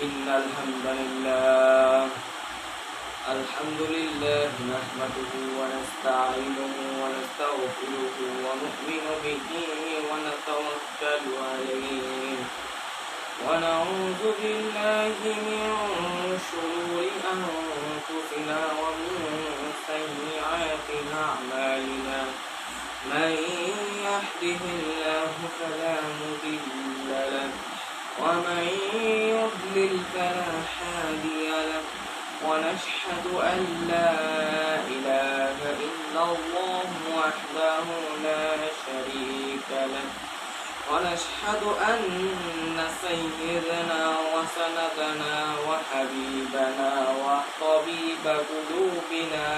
إن الحمد لله نحمده ونستعينه ونستغفره ونؤمن به ونتوكل عليه ونعوذ بالله من شرور أنفسنا ومن سيئات أعمالنا من يهده الله فلا مضل له ومن يضلل فلا هادي له ونشهد أن لا إله إلا الله وحده لا شريك له ونشهد أن سيدنا وسندنا وحبيبنا وطبيب قلوبنا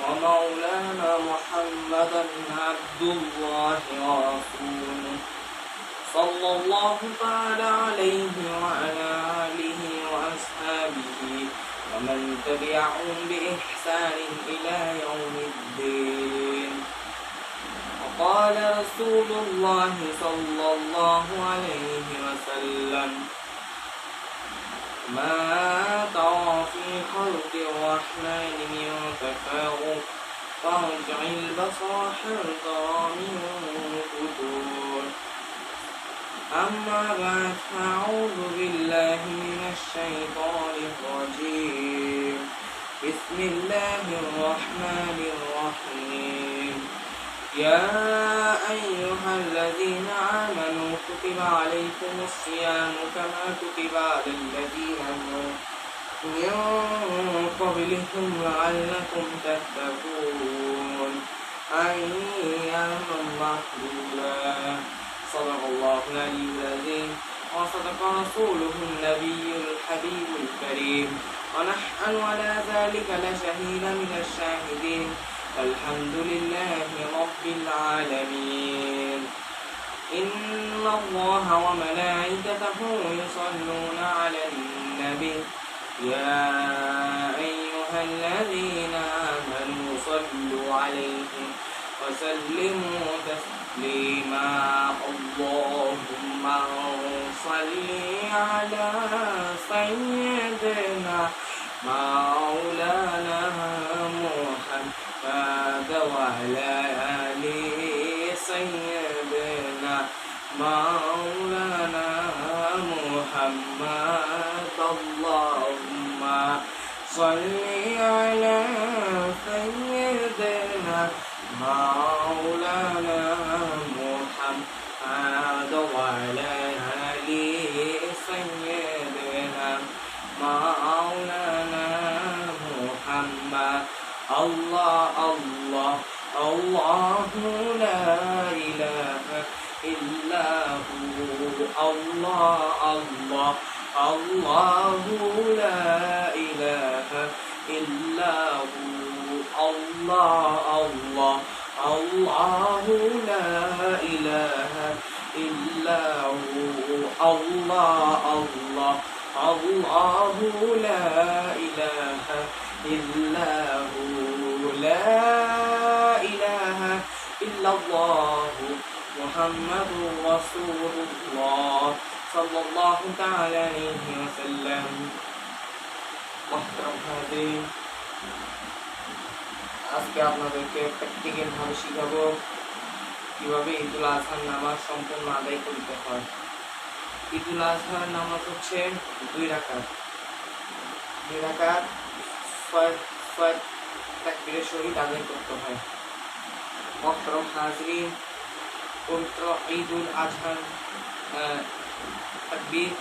ومولانا محمدا عبد الله ورسوله صلى الله تعالى عليه وعلى آله وأصحابه ومن تبعهم بإحسان إلى يوم الدين. وقال رسول الله صلى الله عليه وسلم: ما ترى في خلق الرحمن من تفاوت فارجع البصر هل ترى من فتور. أما بعد فأعوذ بالله من الشيطان الرجيم. بسم الله الرحمن الرحيم. يا أيها الذين آمنوا كتب عليكم الصيام كما كتب على الذين من قبلكم لعلكم تتقون أياما معدودة. صدق الله العلي العظيم وصدق رسوله النبي الحبيب الكريم ونحن على ذلك لشهيد من الشاهدين الحمد لله رب العالمين. إن الله وملائكته يصلون على النبي يا أيها الذين آمنوا صلوا عليه وسلموا تسليما. اللهم صل على سيدنا مولانا محمد وعلى آل سيدنا مولانا محمد. اللهم صل على سيدنا مولانا محمد وعلى آل سيدنا مولانا محمد. الله الله الله لا إله إلا هو. الله الله الله لا إله إلا هو. الله الله الله لا إله إلا هو. الله الله الله لا إله إلا هو. لا إله إلا الله محمد رسول الله صلى الله تعالى عليه وسلم. محترم হাজিরিন, আজকে আপনাদেরকে প্র্যাকটিক্যাল ভাবে শিখাবো কিভাবে ঈদুল আজহার নামাজ সম্পূর্ণ আদায় করতে হয়। ঈদুল আজহার নামাজ হচ্ছে 2 রাকাত। 2 রাকাত 6 তাকবীরের সহিত আদায় করতে হয়। محترم হাজিরিন, পবিত্র ঈদুল আজহার তাকবীর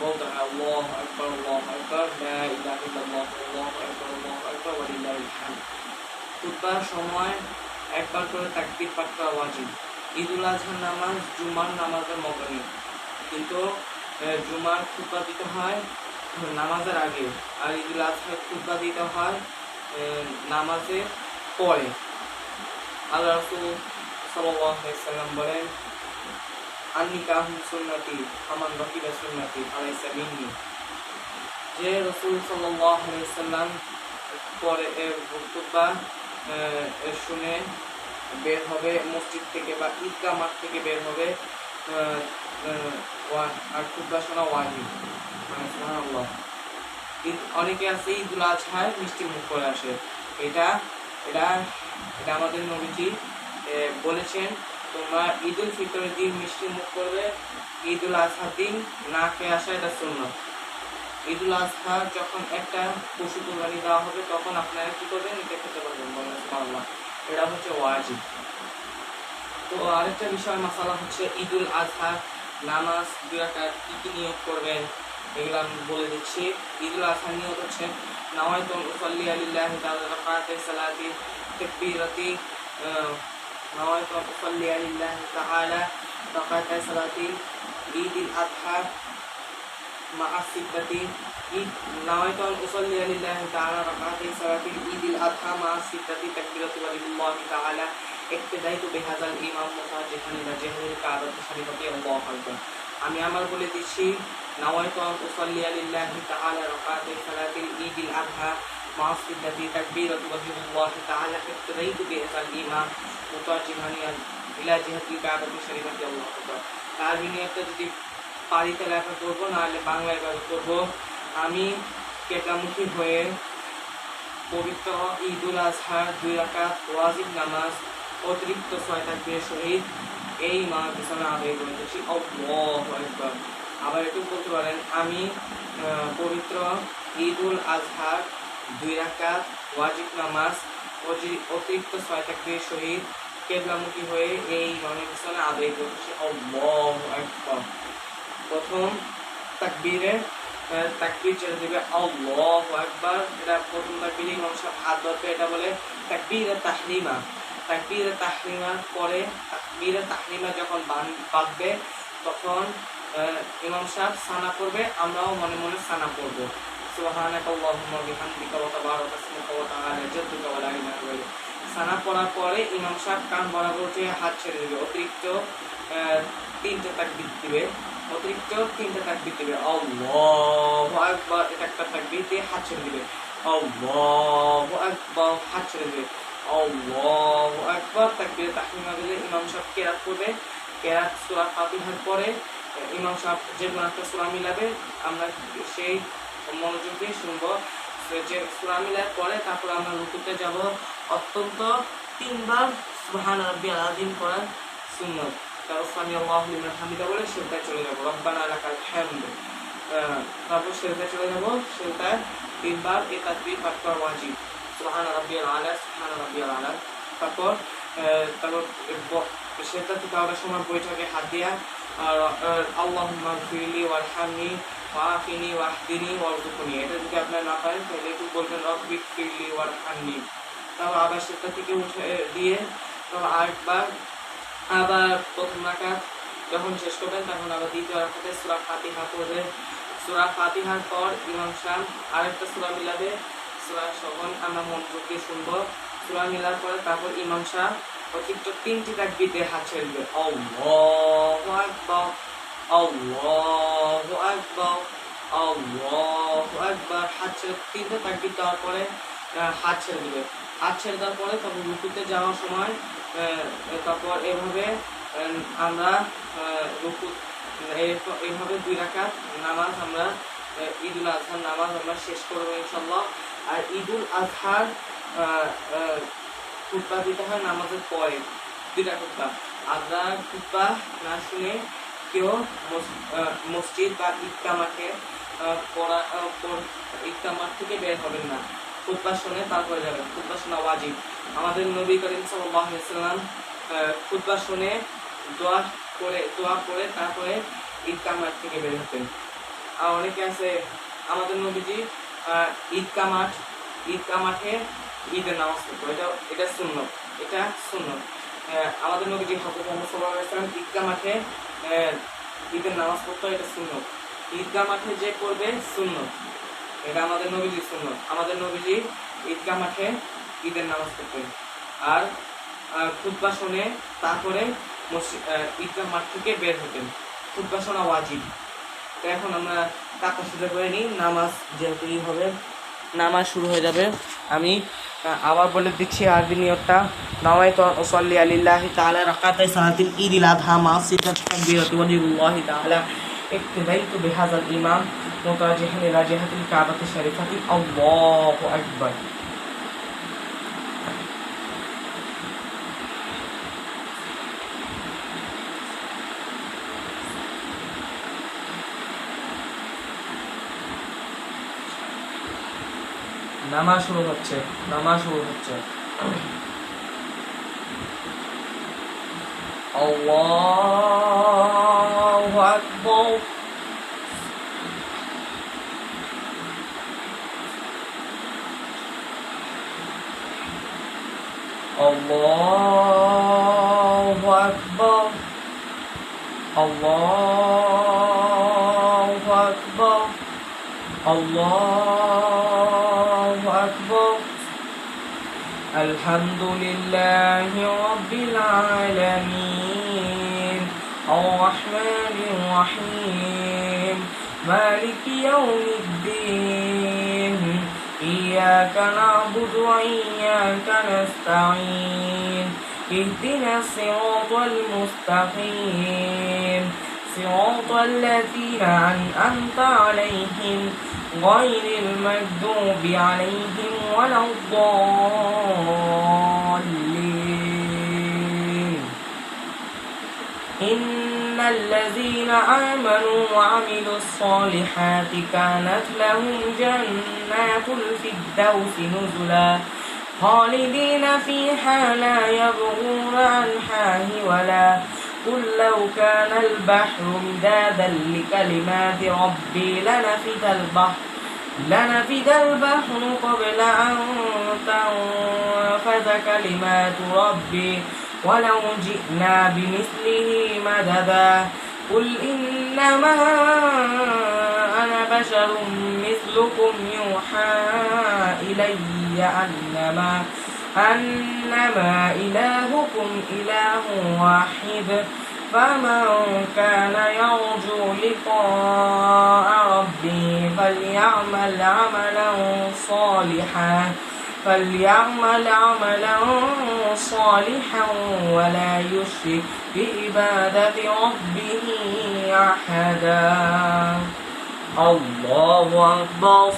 বলতে হয় আল্লাহু আকবার আল্লাহু আকবার লা ইলাহা ইল্লাল্লাহ আল্লাহু আকবার আল্লাহু আকবার ওয়া লিল্লাহিল হামদ। খুতবার সময় একবার করে তাকবীর পাঠ করা ওয়াজিব। ঈদুল আজহার নামাজ জুমার নামাজের মতনই, কিন্তু জুমার খুতবা দিতে হয় নামাজের আগে, আর ঈদুল আজহার খুতবা দিতে হয় নামাজের পরে। আল্লাহ রাসূল সাল্লাল্লাহু আলাইহি ওয়াসাল্লাম বলেন, আন-নিকাহু সুন্নতি ফামান রাকিবা সুন্নতি ফালাইসা মিন্নি। যে রাসূল সাল্লাল্লাহু আলাইহি ওয়াসাল্লাম পরে খুতবা শুনে বের হবে মসজিদ থেকে বা ঈদগাহ মাঠ থেকে বের হবে, আর খুতবা শোনা ওয়াজিব। সুবহানাল্লাহ। অনেকে আছে ঈদুল আজহায় মিষ্টি মুখ করে আসে। এটা এটা এটা আমাদের নবীজি বলেছেন, তোমরা ঈদুল ফিতরের দিন মিষ্টি মুখ করবে, ঈদুল আজহার দিন না খেয়ে আসা এটা সুন্নাত। ঈদুল আজহা যখন একটা পশু কোরবানি দেওয়া হবে তখন আপনারা কি করবেন, এটা খেতে পারবেন, বলেন সুবহানাল্লাহ। এটা হচ্ছে ওয়াজিব। তো আরেকটা বিষয় মাসালা হচ্ছে ঈদুল আজহা নামাজ 2 রাকাত কি নিয়ত করবেন, এগুলো আমি বলে দিচ্ছি। ঈদুল আজহা নিয়ত হচ্ছে নাওয়াইতু উসাল্লি লিল্লাহি তাআলা রাকাতাই সালাতি তাকবীরাতি নাওয়াইতু উসাল্লি লিল্লাহি তাআলা রাকাতাই সালাতি ঈদুল আজহা মা সিত্তাতি নাওয়াইতু উসাল্লি লিল্লাহি তাআলা রাকাতাই সালাতি ঈদুল আজহা মা সিত্তাতি তাকবীরাতি লিল্লাহি তাআলা ইক্তাদাইতু বিহাযাল ইমাম মুতাজিহান ইলা জাহরিল কাবাতি শরীফাতি আল্লাহু আকবার। আমি আমার বলে দিচ্ছি, নাওয়াইতু উসাল্লি লিল্লাহি তাআলা রাকাতাই সালাতিল ঈদুল আযহা মা সিদ্দাতি তাকবীরাতু লিল্লাহি তাআলা ইক্তাদাইতু বিহাযাল ইমাম মুতাজিহান ইলা জাহরিল কাবাতি শরীফাতি আল্লাহু আকবার। তার বিনিয়তে যদি পারি তাহলে এখন করবো, নাহলে বাংলায় ব্যবহার করবো। আমি কেবলামুখী হয়ে পবিত্র ঈদুল আজহার 2 রাকাত ওয়াজিব নামাজ অতিরিক্ত 6 তাকবীরের সহিত এই ইমামের পিছনে আদায় করেছি। আল্লাহু আকবার। আবার একটু বলতে পারেন, আমি পবিত্র ঈদুল আজহার 2 রাকাত ওয়াজিব নামাজ অতিরিক্ত 6 তাকবীরের সহিত কেবলামুখী হয়ে এই ইমামের পিছনে আদায় করেছি। আল্লাহু আকবার। প্রথম তাকবীরে তাকবীর ছেড়ে দেবে আল্লাহু আকবার। এটা প্রথম তাকবীরে ইমাম সাহেব হাত ধরবে, এটা বলে তাকবীরে তাহরিমা। তাকবীরে তাহরিমার পরে তাকবীরে তাহরিমা যখন বাঁধবে তখন ইমাম সাহেব সানা করবে, আমরাও মনে মনে সানা করব। সুবহানাকাল্লাহুম্মা বিহামদিকা ওয়া তাবারাকা ইসমুকা ওয়া তাআলা জাদ্দুকা ওয়া লা ইলাহা ইল্লা আনতা। সানা পড়ার পরে ইমাম সাহেব কান বরাবর উঠে হাত ছেড়ে দেবে, অতিরিক্ত 3টে তাকবীর দিবে, অতিরিক্ত 3টে তাকবীর দিবে। আল্লাহু আকবার, এটা একটা তাকবীর দিয়ে হাত ছেড়ে দিবে। আল্লাহু আকবার, হাত ছেড়ে দিবে। আল্লাহু আকবার। তাকবীরে তাহরিমা দিলে ইমাম সাহেব কিরাত করবে। কিরাত সূরা ফাতিহার পরে ইমাম সাহেব যে কোনো একটা সূরা মিলাবে, আমরা সেই মনোযোগ দিয়ে শুনবো। যে সূরা মিলার পরে তারপর আমরা রুকুতে যাব। অত্যন্ত 3 বার সুবহান রাব্বিয়াল আযীম পড়ার সুন্নাত। তারপর সামি আল্লাহু লিমান হামিদা বলে সিজদায় চলে যাব, রব্বানা লাকাল হামদ। তারপর সিজদায় চলে যাব, সিজদায় 3 বার এই তাকবীর পাঠ করা ওয়াজিব। সুবহান রাব্বিয়াল আলা, সুবহান রাব্বিয়াল আলা। তারপর সিজদা থেকে ওঠার সময় বৈঠকে হাত দিয়া আল্লাহুম্মা গফিরলি ওয়ারহামনি ওয়াআফিনি ওয়াহদিনি ওয়ারযুকনি। এটা যদি আপনারা না পারেন তাহলে একটু বলবেন রব্বি গফিরলি ওয়ারহামনি। তারপর আবার সিজদা থেকে উঠে দিয়ে আরেকবার আবার প্রথম রাকাত যখন শেষ করবেন তখন আবার দ্বিতীয় রাকাতে সূরা ফাতিহা পড়বেন। সূরা ফাতিহার পর ইমাম সাহেব আরেকটা সূরা মিলাবে, সূরা সখন আমরা মনোযোগ দিয়ে শুনবো। সূরা মিলার পরে তারপর ইমাম সাহেব অতিরিক্ত 3টি তাকবীর দিয়ে হাত ছেড়ে দেবে। আল্লাহু আকবার, আল্লাহু আকবার, আল্লাহু আকবার। হাত ছেড়ে 3টে তাকবীর দেওয়ার পরে হাত ছেড়ে দেবে। হাত ছেড়ে দেওয়ার পরে তারপর রুকুতে যাওয়ার সময় তারপর এভাবে আমরা রুকু এইভাবে 2 রাকাত নামাজ আমরা ঈদুল আজহার নামাজ আমরা শেষ করবো ইনশাআল্লাহ। আর ঈদুল আজহার খুতবা দিতে হয় নামাজের পরে 2টা খুতবা। আমরা খুতবা না শুনে কেউ মসজিদ বা ঈদগাহ মাঠে ঈদগাহ মাঠ থেকে বের হবেন না। খুতবা শুনে তারপরে যাবেন। খুতবা শোনা ওয়াজিব। আমাদের নবী করিম সাল্লাল্লাহু আলাইহি ওয়াসাল্লাম খুতবা শুনে দোয়া করে তারপরে ঈদগাহ মাঠ থেকে বের হতেন। আর অনেকে আছে আমাদের নবীজি ঈদগাহ মাঠে ঈদের নামাজ পড়তো, এটা সুন্নত, এটা সুন্নত। আমাদের নবীজি হযরত মুহাম্মদ সাল্লাল্লাহু আলাইহি ওয়াসাল্লাম ঈদগাহ মাঠে ঈদের নামাজ পড়তো, এটা সুন্নত। ঈদগাহ মাঠে যে পড়বে সুন্নত, এটা আমাদের নবীজির সুন্নত। আমাদের নবীজি ঈদগাহ মাঠে ঈদের নামাজ পড়তেন আর খুতবা শুনে তারপরে ঈদগাহ মাঠ থেকে বের হতেন। খুতবা শোনা ওয়াজিব। তো এখন আমরা কাপড় সোজা করে নিই, নামাজ যেহেতু হবে, নামাজ শুরু হয়ে যাবে। আমি আবার বলে দিচ্ছি আরবি নিয়তটা। নাওয়াইতু উসাল্লি লিল্লাহি তাআলা রাকাতাই সালাতিল ঈদিল আযহা মা সিত্তাতি তাকবীরাতি ওয়া লিল্লাহি তাআলা اقتديت بهذا الإمام متوجها إلى جهة الكعبة الشريفة. الله أكبر. নামাজ শুরু হচ্ছে। আল্লাহু আকবার। আল্লাহু আকবার। আল্লাহু আকবার। আল্লাহু আকবার। আলহামদুলিল্লাহি রাব্বিল আলামিন আর-রাহমানির রাহিম মালিকি ইয়াউমিদ্দিন ইয়্যাকা না'বুদু ওয়া ইয়্যাকা নাস্তাঈন ইহদিনাস সিরাতাল মুস্তাকিম সিরাতাল লাযীনা আন'আমতা আলাইহিম غير المغضوب عليهم ولا الضالين. إن الذين آمنوا وعملوا الصالحات كانت لهم جنات الفردوس نزلا خالدين فيها لا يبغون عنها حولا. قل لو كان البحر مدادا لكلمات ربي لنفد البحر قبل أن تنفذ كلمات ربي ولو جئنا بمثله مددا. قل إنما أنا بشر مثلكم يوحى إلي أنما إلهكم إله واحد فمن كان يرجو لقاء ربه فليعمل عملا صالحا ولا يشرك بعبادة ربه أحدا. الله أكبر.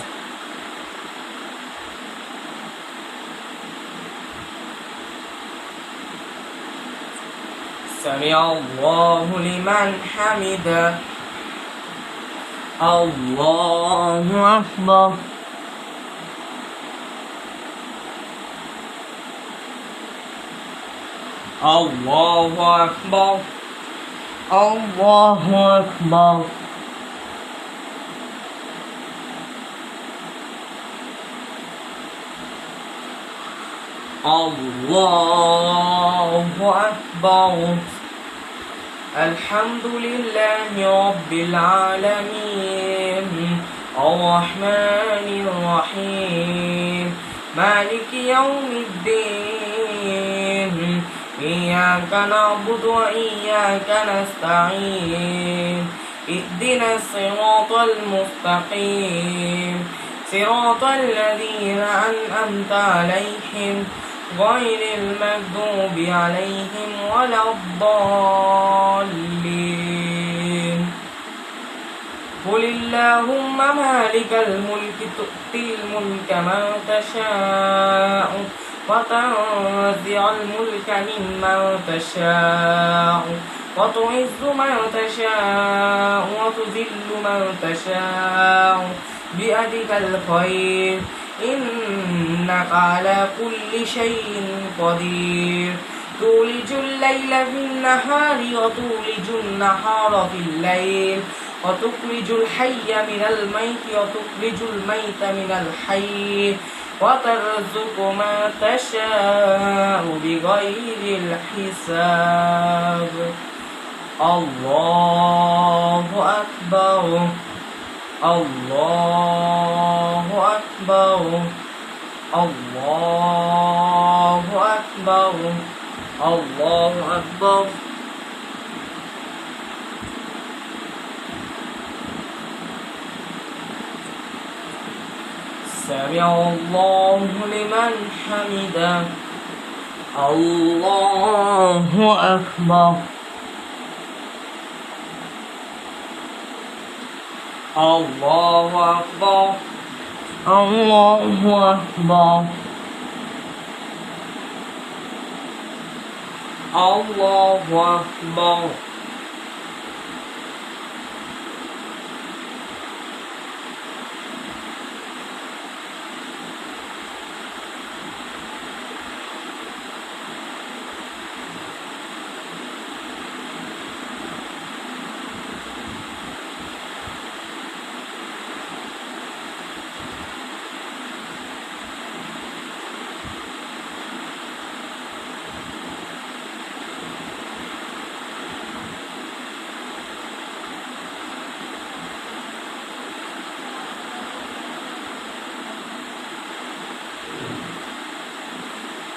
سمع الله لمن حمده. الله أكبر. الله أكبر. الله أكبر. الله أكبر. الحمد لله رب العالمين الرحمن الرحيم مالك يوم الدين إياك نعبد وإياك نستعين اهدنا الصراط المستقيم صراط الذين أنعمت عليهم غير المغضوب عليهم ولا الضالين. قل اللهم مالك الملك تؤتي الملك من تشاء وتنزع الملك ممن تشاء وتعز من تشاء وتذل من تشاء بيدك الخير إنك على كل شيء قدير. تولج الليل في النهار وتولج النهار في الليل وتخرج الحي من الميت وتخرج الميت من الحي وترزق ما تشاء بغير الحساب. الله أكبر. الله أكبر. الله أكبر. الله أكبر. سمع الله لمن حمده. الله أكبر. الله أكبر الله أكبر الله أكبر.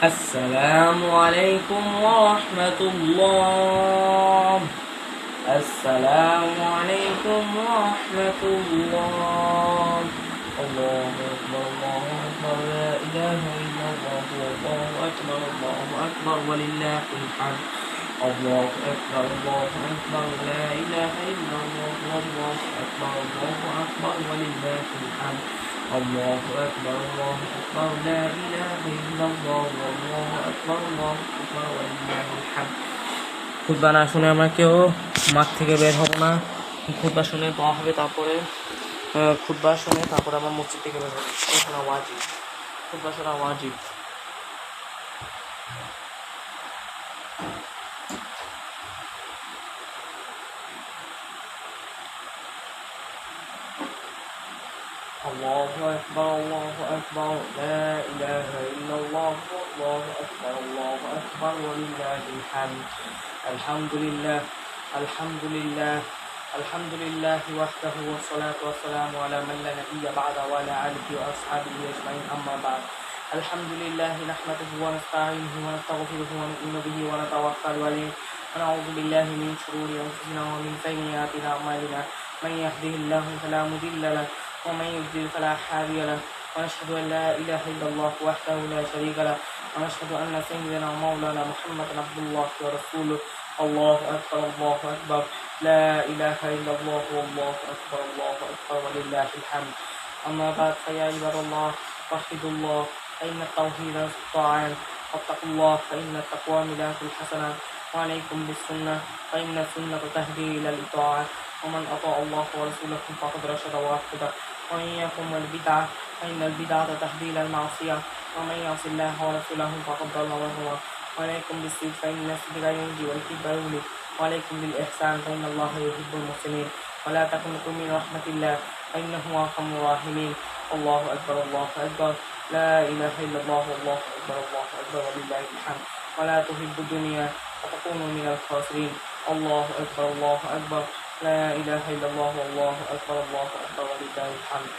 السلام عليكم ورحمة الله. السلام عليكم ورحمة الله. الله أكبر الله أكبر لا إله إلا الله والله أكبر الله أكبر ولله الحمد. الله أكبر الله أكبر لا إله إلا الله والله أكبر الله أكبر ولله الحمد. الله أكبر الله أكبر لا إله إلا الله والله أكبر الله أكبر ولله الحمد. খুতবা না শুনে আমরা কেউ মাঠ থেকে বের হব না। খুতবা শুনে দোয়া হবে, তারপরে খুতবা শুনে তারপরে আমরা মসজিদ থেকে বের হবো। শোনা ওয়াজিব, খুতবা শোনা ওয়াজিব। الله أكبر الله أكبر لا إله إلا الله والله أكبر الله أكبر ولله الحمد. الحمد لله الحمد لله الحمد لله وحده والصلاة والسلام على من لا نبي بعد وعلى آله وأصحابه أجمعين أما بعد. الحمد لله نحمده ونستعينه ونستغفره ونؤمن به ونتوكل عليه ونعوذ بالله من شرور أنفسنا ومن سيئات أعمالنا. من يهده الله فلا مضل له ومن يضلل فلا هادي له. ونشهد أن لا إله إلا الله وحده لا شريك له ونشهد أن سيدنا ومولانا محمدا عبد الله ورسوله. الله أكبر الله أكبر لا إله إلا الله والله أكبر الله أكبر ولله الحمد. أما بعد فيا عباد الله وحدوا الله فإن التوحيد سلطان واتقوا الله فإن التقوى ميلاد الحسنة. وعليكم بالسنة فإن السنة تهدي إلى الإطاعة ومن أطاع الله ورسوله فقد رشد واهتدى. وإياكم والبدعة فإن البدعة تهدي إلى المعصية ومن يعص الله ورسوله فقد ضل وهوى. وعليكم بالصدق فإن الصدق ينجي والكذب يهلك. وعليكم بالإحسان فإن الله يحب المحسنين. ولا تقنطوا من رحمة الله فإنه أرحم الراحمين. الله أكبر الله أكبر لا إله إلا الله والله أكبر الله أكبر ولله الحمد. ولا تحبوا الدنيا فتكونوا من الخاسرين. الله أكبر الله أكبر لا إله إلا الله والله أكبر الله أكبر ولله الحمد.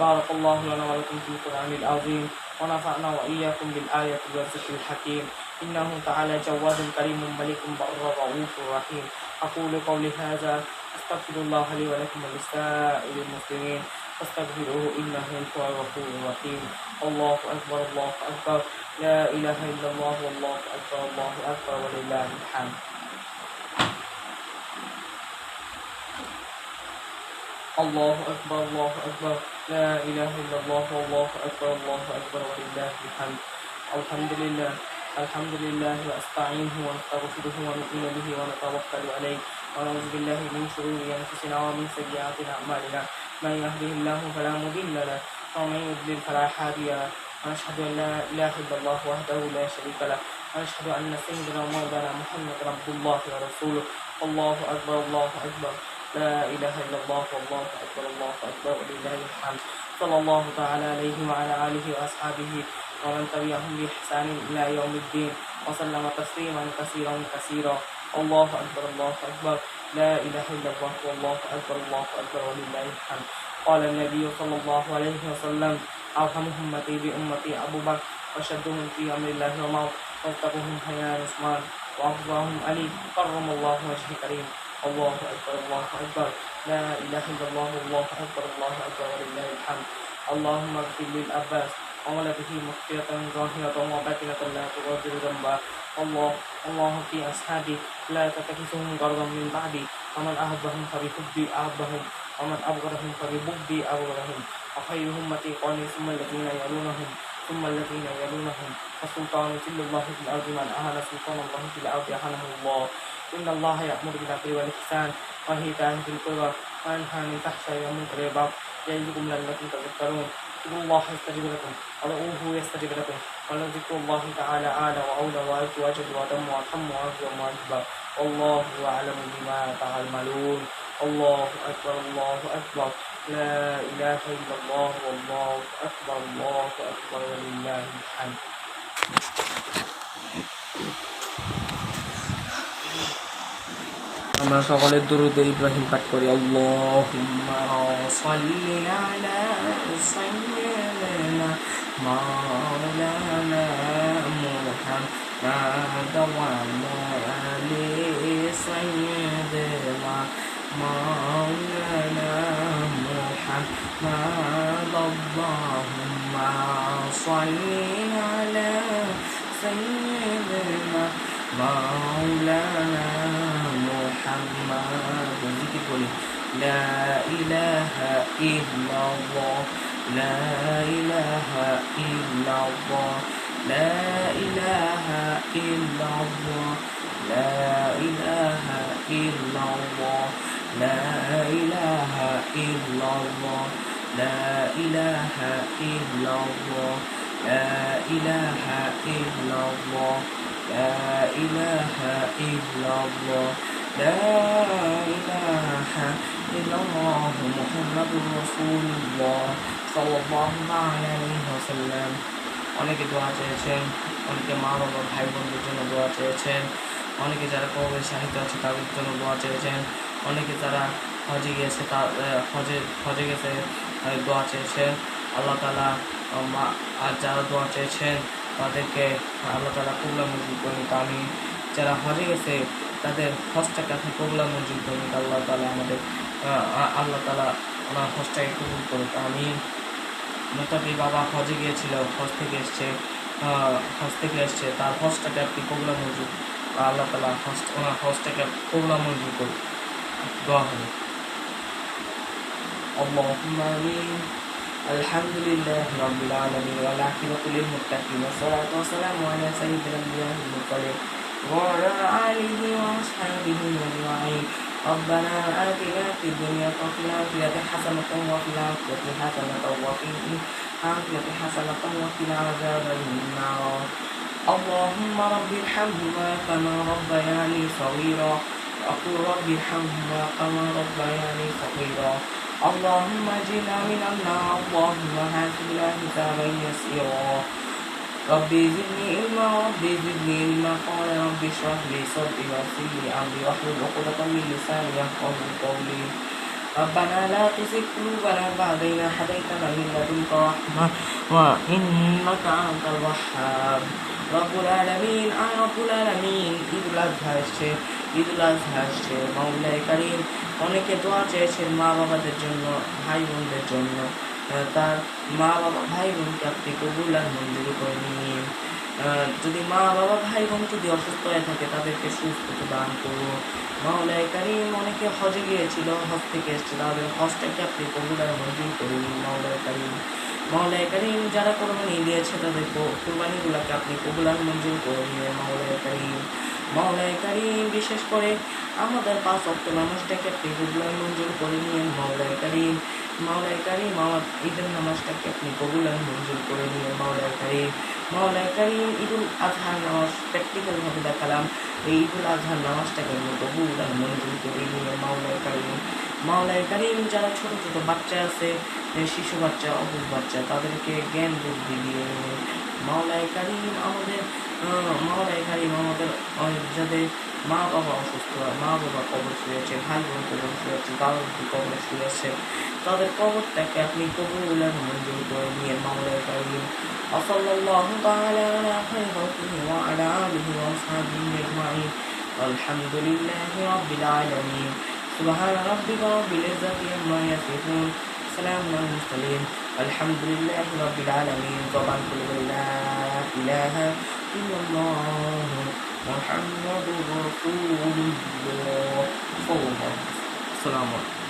بارك الله لنا ولكم في القرآن العظيم ونفعنا وإياكم بالآية والذكر الحكيم. إنه تعالى جواد كريم ملك بر رؤوف رحيم. أقول قولي هذا أستغفر الله لي ولكم ولسائر المسلمين فاستغفروه إنه هو الغفور الرحيم. الله أكبر الله أكبر لا إله إلا الله والله أكبر الله أكبر ولله الحمد. الله أكبر الله أكبر لا إله إلا الله والله أكبر الله أكبر ولله الحمد. الحمد لله الحمد لله وأستعينه ونستغفره ونؤمن به ونتوكل عليه ونعوذ بالله من شرور أنفسنا ومن سيئات أعمالنا. من يهده الله فلا مضل له ومن يضلل فلا هادي له. ونشهد أن لا إله إلا الله وحده لا شريك له ونشهد أن سيدنا ومولانا محمدا عبد الله ورسوله. الله أكبر الله أكبر لا إله إلا الله والله أكبر الله أكبر ولله الحمد. صلى الله تعالى عليه وعلى آله وأصحابه ومن تبعهم بإحسان إلى يوم الدين وسلم تسليما كثيرا كثيرا. الله أكبر الله أكبر لا إله إلا الله والله أكبر الله أكبر ولله الحمد. قال النبي صلى الله عليه وسلم أرحم أمتي بأمتي أبو بكر وشدهم في أمر الله ومر واتقوهم حيان عثمان وأفضلهم علي كرم الله وجهه كريم. الله أكبر الله أكبر لا إله إلا الله والله أكبر الله أكبر ولله الحمد. اللهم اغفر للعباس وولده مغفرة ظاهرة وباطنة لا تغادر ذنبا. الله في أصحابي لا تتخذهم غرضا من بعدي ومن أحبهم فبحبي أحبهم ومن أبغضهم فببغضي أبغضهم وخير أمتي قرني ثم الذين يلونهم ثم الذين يلونهم فالسلطان سل الله في الأرض من أهان سلطان الله في الأرض أهانه الله إن الله يأمر بالعدل والإحسان وإيتاء ذي القربى وينهى عن الفحشاء والمنكر والبغي يعظكم لعلكم تذكرون اذكروا الله يستجب لكم ودعوه يستجب لكم ولذكر الله تعالى أعلى وأولى وأجل وأجل وأتم وأتم وأرجو وأكبر والله أعلم بما تعملون الله أكبر الله أكبر لا إله إلا الله والله أكبر الله أكبر ولله الحمد আমরা সকলে দুরূদ ইব্রাহিম পাঠ করি আল্লাহুম্মা সাল্লি আলা সাইয়্যিদিনা মাওলানা মুহাম্মাদ ওয়া আলা আলি সাইয়্যিদিনা মাওলানা মুহাম্মাদ আল্লাহুম্মা সাল্লি আলা সাইয়্যিদিনা মাওলানা محمد ذكر لا إله إلا الله لا إله إلا الله لا إله إلا الله لا إله إلا الله لا إله إلا الله لا إله إلا الله لا إله إلا الله لا إله إلا الله لا إله إلا الله محمد رسول الله صلى الله عليه وسلم অনেকে দোয়া চেয়েছেন অনেকে মা বাবা ভাই বোনদের জন্য দোয়া চেয়েছেন অনেকে যারা কবরের সাহিত্য আছে তাদের জন্য দোয়া চেয়েছেন অনেকে যারা হজে গিয়েছে হজে গেছে দোয়া চেয়েছেন আল্লাহ তাআলা আর যারা দোয়া চেয়েছেন তাদেরকে আল্লাহ তাআলা কবুল মঞ্জুর করুন আমিন যারা হজে গেছে তাদের হজটাকে আপনি কবুল মঞ্জুর করুন আল্লাহ তাআলা আমাদের আল্লাহ তাআলা ওনার হজটাকে কবুল করুন আমিন মোতাবি বাবা হজে গিয়েছিল হজ থেকে এসছে তার হজটাকে আপনি কবুল মঞ্জুর আল্লাহ তাআলা ওনার হজটাকে কবুল মঞ্জুর করুন দোয়া হবে আল্লাহুম্মা আমিন الحمد لله رب العالمين والعاقبة للمتقين والصلاة والسلام على سيد الأنبياء والمرسلين وعلى آله وأصحابه أجمعين ربنا آتنا في الدنيا وفي الآخرة حسنة وفي الآخرة حسنة وقنا عذاب النار اللهم رب ارحمهما كما ربياني صغيرا وقل رب ارحمهما كما ربياني صغيرا اللهم اجعلنا من النار اللهم حاسبنا حسابا يسيرا ربي زدني علما ربي زدني علما قال ربي اشرح لي صدري ويسر لي امري واحلل عقدة من لساني يفقهوا قولي ربنا لا تزغ قلوبنا بعد إذ هديتنا من لدنك رحمة وإنك أنت الوهاب রব্বুল আলামিন আর রব্বুল আলামিন ঈদুল আজহা আসছে মাওলাই কারীম অনেকে দোয়া চেয়েছেন মা বাবাদের জন্য ভাই বোনদের জন্য তার মা বাবা ভাই বোনকে আপনি কবুল আর মঞ্জুর করে নিন যদি মা বাবা ভাই বোন যদি অসুস্থ হয়ে থাকে তাদেরকে সুস্থতা দান করুন মাওলাই কারীম অনেকে হজে গিয়েছিল হজ থেকে এসছে তাদের হজটাকে আপনি কবুল আর মঞ্জুর করে নিন মাওলাই কারীম যারা কোরবানি দিয়েছে তাদের কোরবানিগুলোকে আপনি কবুল আর মঞ্জুর করে নিন মাওলাই কারীম বিশেষ করে আমাদের 5 ওয়াক্ত নামাজটাকে আপনি কবুল আর মঞ্জুর করে নিন মাওলাই কারীম আমার ঈদের নামাজটাকে আপনি কবুল আর মঞ্জুর করে নিন মাওলাই কারীম ঈদুল আজহার নামাজ প্র্যাকটিক্যালভাবে দেখালাম এই ঈদুল আজহার নামাজটাকে আপনি কবুল আর মঞ্জুর করে নিন মাওলাই কারীম যারা ছোট ছোট বাচ্চা আছে শিশু বাচ্চা অবুঝ বাচ্চা তাদেরকে জ্ঞান বুদ্ধি দিয়ে মাওলাই কারীম আমাদের যাদের মা বাবা অসুস্থ মা বাবা কবর শুয়েছে ভাই বোন কবর শুয়েছে দাদা কবর শুয়েছে তাদের কবরটাকে আপনি কবুল আর মঞ্জুর করে নিয়ে মাওলাই কারীম সাল্লাল্লাহু তাআলা আলা খায়রি খালকিহি ওয়া আলা আলিহি ওয়া আসহাবিহি আজমাইন আলহামদুলিল্লাহি রাব্বিল আলামিন সুবহান রাব্বিকা রাব্বিল ইজ্জাতি আম্মা ইয়াসিফুন সালামুন আলাল মুরসালিন আলহামদুলিল্লাহি রাব্বিল আলামিন জবান খুলে লা ইলাহা ইল্লাল্লাহ মুহাম্মাদুর রাসূলুল্লাহ সাল্লাল্লাহু আলাইহি ওয়াসাল্লাম।